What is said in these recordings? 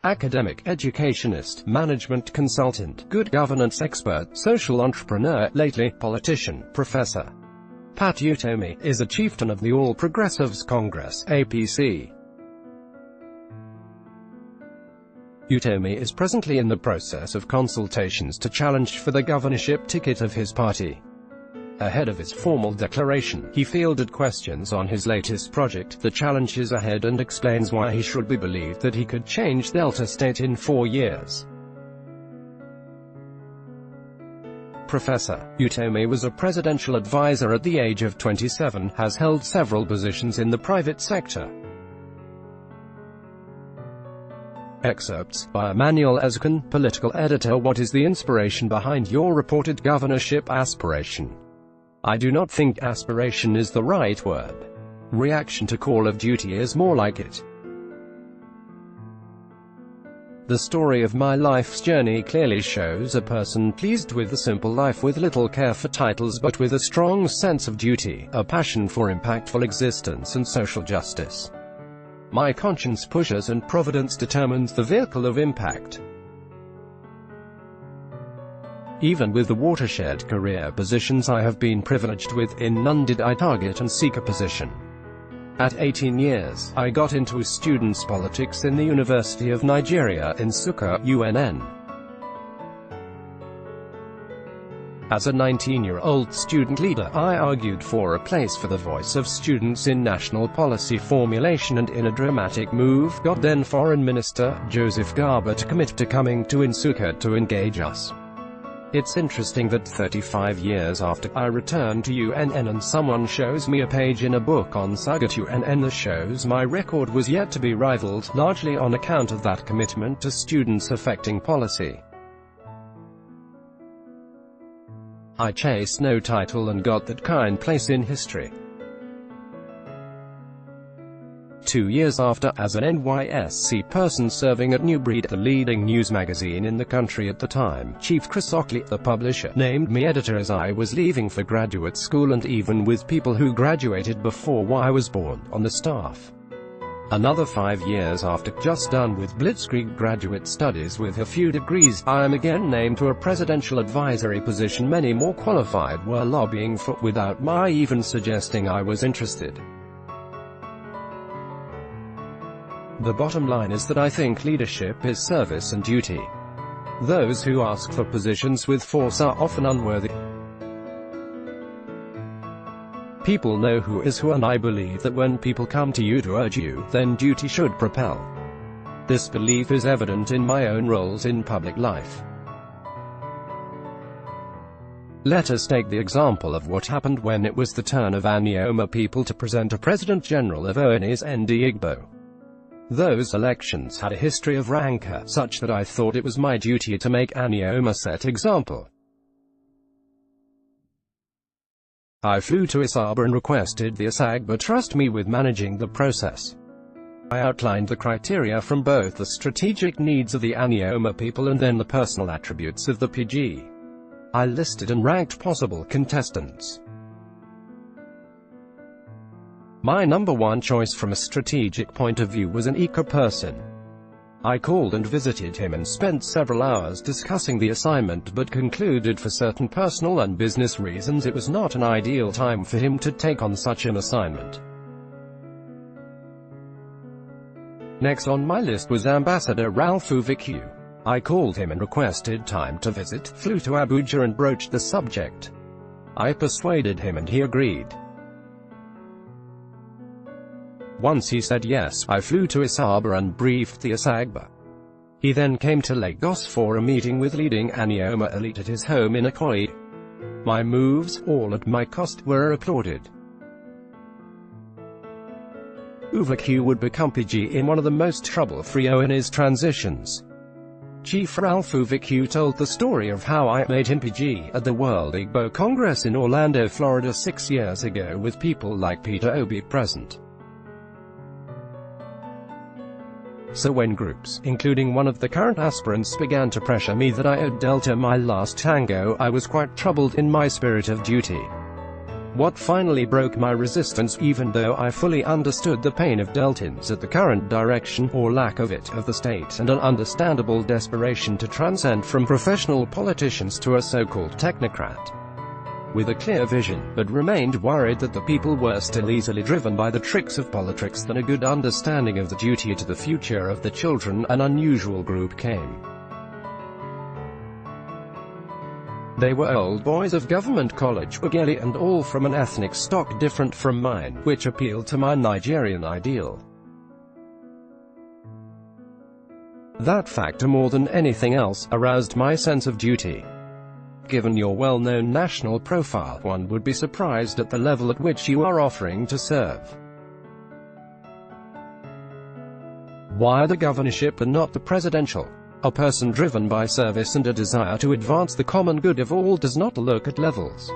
academic, educationist, management consultant, good governance expert, social entrepreneur, lately, politician, Professor Pat Utomi is a chieftain of the All Progressives Congress, APC. Utomi is presently in the process of consultations to challenge for the governorship ticket of his party. Ahead of his formal declaration, he fielded questions on his latest project, the challenges ahead, and explains why he should be believed that he could change Delta State in 4 years. Professor Utomi was a presidential advisor at the age of 27, has held several positions in the private sector. Excerpts by Emmanuel Ezkin, political editor. What is the inspiration behind your reported governorship aspiration? I do not think aspiration is the right word. Reaction to call of duty is more like it. The story of my life's journey clearly shows a person pleased with a simple life with little care for titles but with a strong sense of duty, a passion for impactful existence and social justice. My conscience pushes and providence determines the vehicle of impact. Even with the watershed career positions I have been privileged with, in none did I target and seek a position. At 18 years, I got into students' politics in the University of Nigeria in Nsukka, UNN. As a 19-year-old student leader, I argued for a place for the voice of students in national policy formulation, and in a dramatic move, got then Foreign Minister Joseph Garba to commit to coming to Nsukka to engage us. It's interesting that 35 years after I returned to UNN and someone shows me a page in a book on Saga to UNN that shows my record was yet to be rivaled, largely on account of that commitment to students affecting policy. I chased no title and got that kind place in history. 2 years after, as an NYSC person serving at Newbreed, the leading news magazine in the country at the time, Chief Chris Ockley, the publisher, named me editor as I was leaving for graduate school, and even with people who graduated before I was born on the staff. Another 5 years after, just done with Blitzkrieg graduate studies with a few degrees, I am again named to a presidential advisory position many more qualified were lobbying for, without my even suggesting I was interested. The bottom line is that I think leadership is service and duty. Those who ask for positions with force are often unworthy. People know who is who, and I believe that when people come to you to urge you, then duty should propel. This belief is evident in my own roles in public life. Let us take the example of what happened when it was the turn of Anioma people to present a President General of Onis Ndi Igbo. Those elections had a history of rancor, such that I thought it was my duty to make Anioma set example. I flew to Asaba and requested the Asagba trust me with managing the process. I outlined the criteria from both the strategic needs of the Anioma people and then the personal attributes of the PG. I listed and ranked possible contestants. My number one choice from a strategic point of view was an Ika person. I called and visited him and spent several hours discussing the assignment, but concluded for certain personal and business reasons it was not an ideal time for him to take on such an assignment. Next on my list was Ambassador Ralph Uvicu. I called him and requested time to visit, flew to Abuja and broached the subject. I persuaded him and he agreed. Once he said yes, I flew to Asaba and briefed the Asagba. He then came to Lagos for a meeting with leading Anioma elite at his home in Ikoyi. My moves, all at my cost, were applauded. Uvicu would become PG in one of the most trouble-free Onis transitions. Chief Ralph Uvicu told the story of how I made him PG at the World Igbo Congress in Orlando, Florida 6 years ago, with people like Peter Obi present. So when groups, including one of the current aspirants, began to pressure me that I owed Delta my last tango, I was quite troubled in my spirit of duty. What finally broke my resistance, even though I fully understood the pain of Deltans at the current direction, or lack of it, of the state, and an understandable desperation to transcend from professional politicians to a so-called technocrat with a clear vision, but remained worried that the people were still easily driven by the tricks of politics, than a good understanding of the duty to the future of the children, an unusual group came. They were old boys of government college, Ughelli, and all from an ethnic stock different from mine, which appealed to my Nigerian ideal. That factor, more than anything else, aroused my sense of duty. Given your well-known national profile, one would be surprised at the level at which you are offering to serve. Why the governorship and not the presidential? A person driven by service and a desire to advance the common good of all does not look at levels.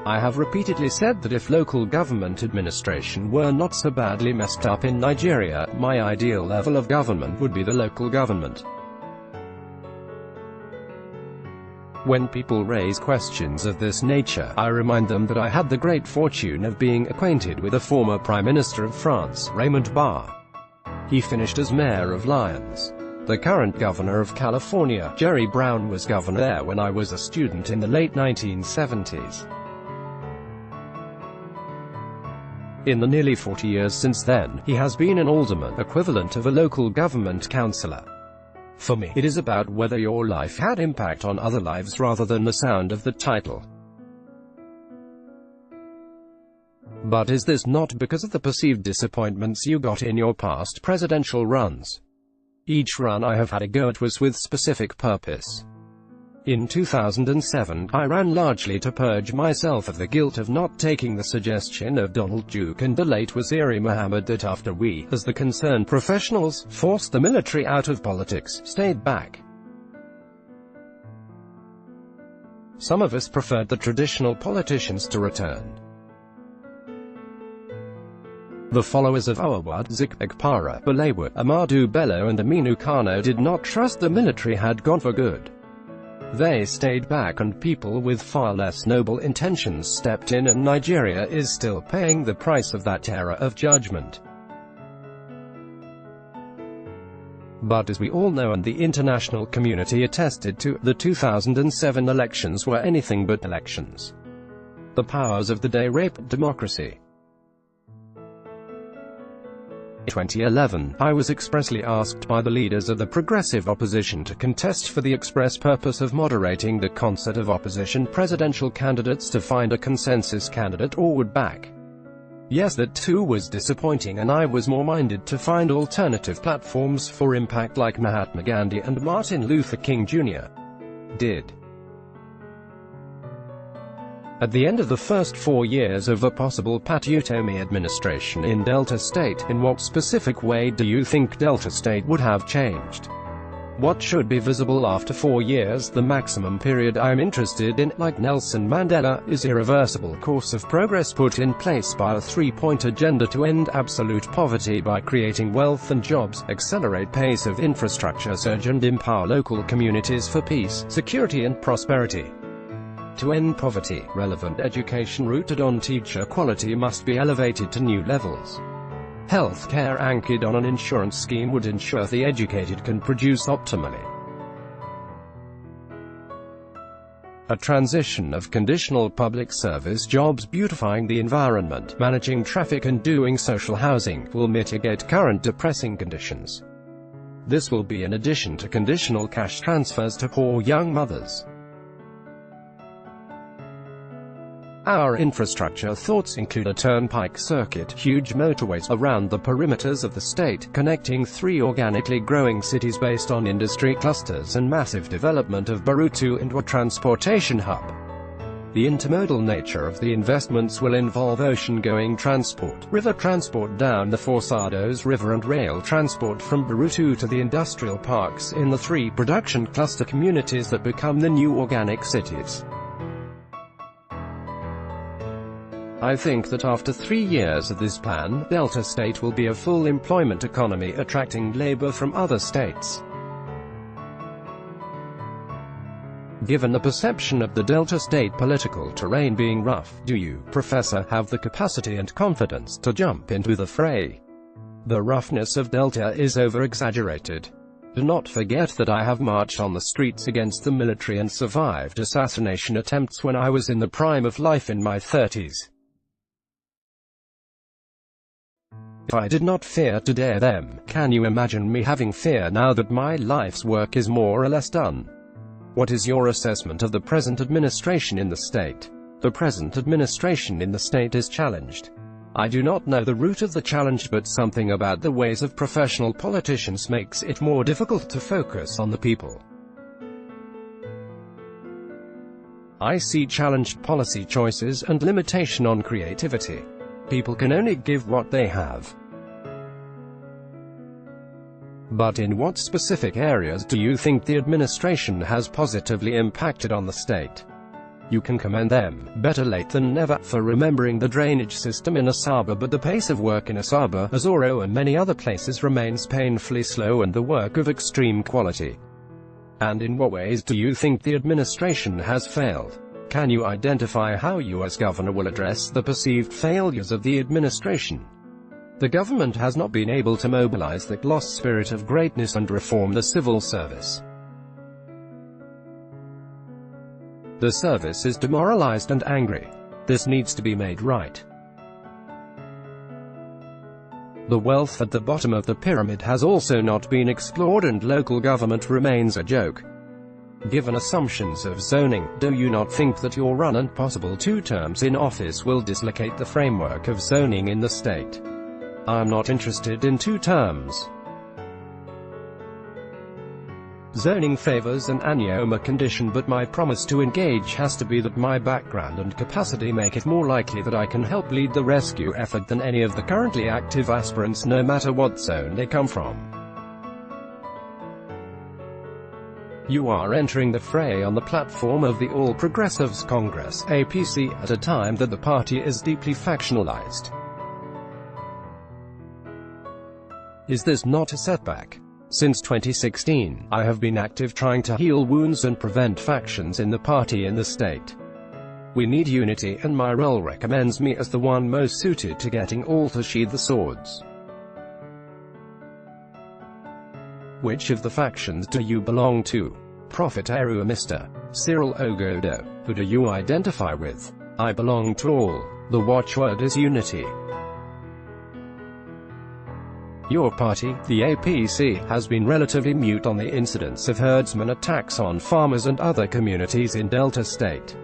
I have repeatedly said that if local government administration were not so badly messed up in Nigeria, my ideal level of government would be the local government. When people raise questions of this nature, I remind them that I had the great fortune of being acquainted with the former Prime Minister of France, Raymond Barre. He finished as mayor of Lyons. The current governor of California, Jerry Brown, was governor there when I was a student in the late 1970s. In the nearly 40 years since then, he has been an alderman, equivalent of a local government councillor. For me, it is about whether your life had impact on other lives rather than the sound of the title. But is this not because of the perceived disappointments you got in your past presidential runs? Each run I have had a go at was with specific purpose. In 2007, I ran largely to purge myself of the guilt of not taking the suggestion of Donald Duke and the late Waziri Mohammed that after we, as the concerned professionals, forced the military out of politics, stayed back. Some of us preferred the traditional politicians to return. The followers of Awad, Zik, Ekpara, Balewa, Amadu Bello and Aminu Kano did not trust the military had gone for good. They stayed back and people with far less noble intentions stepped in, and Nigeria is still paying the price of that era of judgment. But as we all know and the international community attested to, the 2007 elections were anything but elections. The powers of the day raped democracy. In 2011, I was expressly asked by the leaders of the progressive opposition to contest for the express purpose of moderating the concert of opposition presidential candidates to find a consensus candidate or would back. Yes, that too was disappointing, and I was more minded to find alternative platforms for impact like Mahatma Gandhi and Martin Luther King Jr. did. At the end of the first 4 years of a possible Utomi administration in Delta State, in what specific way do you think Delta State would have changed? What should be visible after 4 years? The maximum period I am interested in, like Nelson Mandela, is irreversible course of progress put in place by a 3-point agenda to end absolute poverty by creating wealth and jobs, accelerate pace of infrastructure surge and empower local communities for peace, security and prosperity. To end poverty, relevant education rooted on teacher quality must be elevated to new levels. Health care anchored on an insurance scheme would ensure the educated can produce optimally. A transition of conditional public service jobs beautifying the environment, managing traffic and doing social housing, will mitigate current depressing conditions. This will be in addition to conditional cash transfers to poor young mothers. Our infrastructure thoughts include a turnpike circuit, huge motorways around the perimeters of the state, connecting 3 organically growing cities based on industry clusters, and massive development of Barutu into a transportation hub. The intermodal nature of the investments will involve ocean-going transport, river transport down the Forsados River and rail transport from Barutu to the industrial parks in the 3 production cluster communities that become the new organic cities. I think that after 3 years of this plan, Delta State will be a full employment economy attracting labor from other states. Given the perception of the Delta State political terrain being rough, do you, Professor, have the capacity and confidence to jump into the fray? The roughness of Delta is over-exaggerated. Do not forget that I have marched on the streets against the military and survived assassination attempts when I was in the prime of life in my 30s. If I did not fear to dare them, can you imagine me having fear now that my life's work is more or less done? What is your assessment of the present administration in the state? The present administration in the state is challenged. I do not know the root of the challenge, but something about the ways of professional politicians makes it more difficult to focus on the people. I see challenged policy choices and limitation on creativity. People can only give what they have. But in what specific areas do you think the administration has positively impacted on the state? You can commend them, better late than never, for remembering the drainage system in Asaba, but the pace of work in Asaba, Azoro and many other places remains painfully slow and the work of extreme quality. And in what ways do you think the administration has failed? Can you identify how you as governor will address the perceived failures of the administration? The government has not been able to mobilize the lost spirit of greatness and reform the civil service. The service is demoralized and angry. This needs to be made right. The wealth at the bottom of the pyramid has also not been explored, and local government remains a joke. Given assumptions of zoning, do you not think that your run and possible 2 terms in office will dislocate the framework of zoning in the state? I am not interested in 2 terms. Zoning favors an Anyoma condition, but my promise to engage has to be that my background and capacity make it more likely that I can help lead the rescue effort than any of the currently active aspirants, no matter what zone they come from. You are entering the fray on the platform of the All Progressives Congress, APC, at a time that the party is deeply factionalized. Is this not a setback? Since 2016, I have been active trying to heal wounds and prevent factions in the party and the state. We need unity, and my role recommends me as the one most suited to getting all to sheathe the swords. Which of the factions do you belong to? Prophet Eru or Mr. Cyril Ogodo? Who do you identify with? I belong to all. The watchword is unity. Your party, the APC, has been relatively mute on the incidents of herdsmen attacks on farmers and other communities in Delta State.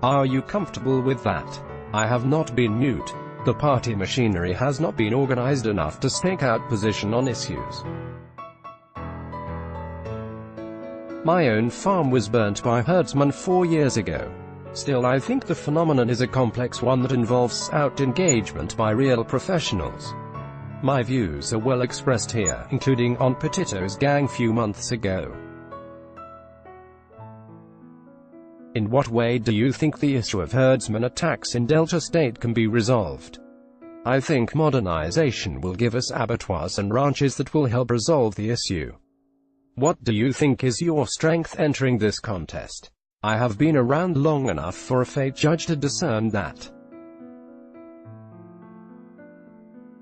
Are you comfortable with that? I have not been mute. The party machinery has not been organized enough to stake out position on issues. My own farm was burnt by herdsmen 4 years ago. Still, I think the phenomenon is a complex one that involves out-engagement by real professionals. My views are well expressed here, including on Petito's gang few months ago. In what way do you think the issue of herdsmen attacks in Delta State can be resolved? I think modernization will give us abattoirs and ranches that will help resolve the issue. What do you think is your strength entering this contest? I have been around long enough for a fate judge to discern that.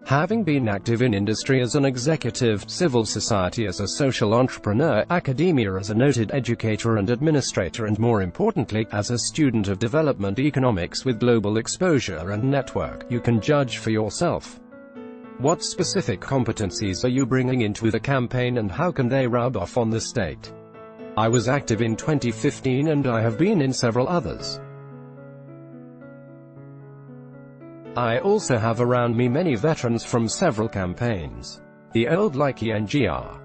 Having been active in industry as an executive, civil society as a social entrepreneur, academia as a noted educator and administrator, and more importantly, as a student of development economics with global exposure and network, you can judge for yourself. What specific competencies are you bringing into the campaign, and how can they rub off on the state? I was active in 2015 and I have been in several others. I also have around me many veterans from several campaigns. The old like NGR,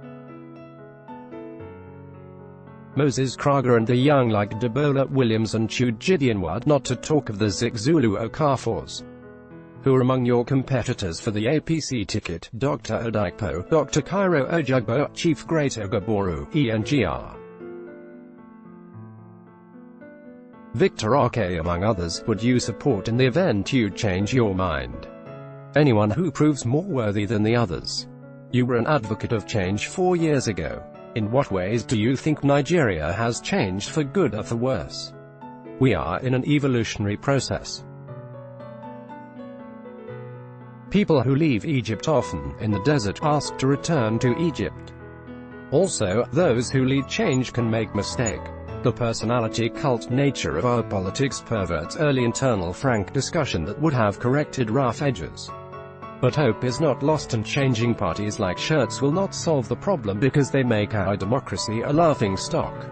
Moses Krager, and the young like Debola Williams and Chud Gideonwad, not to talk of the Zigzulu Okafors. Who are among your competitors for the APC ticket? Dr. Odaipo, Dr. Cairo Ojugbo, Chief Great Ogaboru, ENGR. Victor Ake, among others. Would you support in the event you change your mind? Anyone who proves more worthy than the others. You were an advocate of change 4 years ago. In what ways do you think Nigeria has changed for good or for worse? We are in an evolutionary process. People who leave Egypt often, in the desert, ask to return to Egypt. Also, those who lead change can make mistake. The personality cult nature of our politics perverts early internal frank discussion that would have corrected rough edges. But hope is not lost, and changing parties like shirts will not solve the problem because they make our democracy a laughing stock.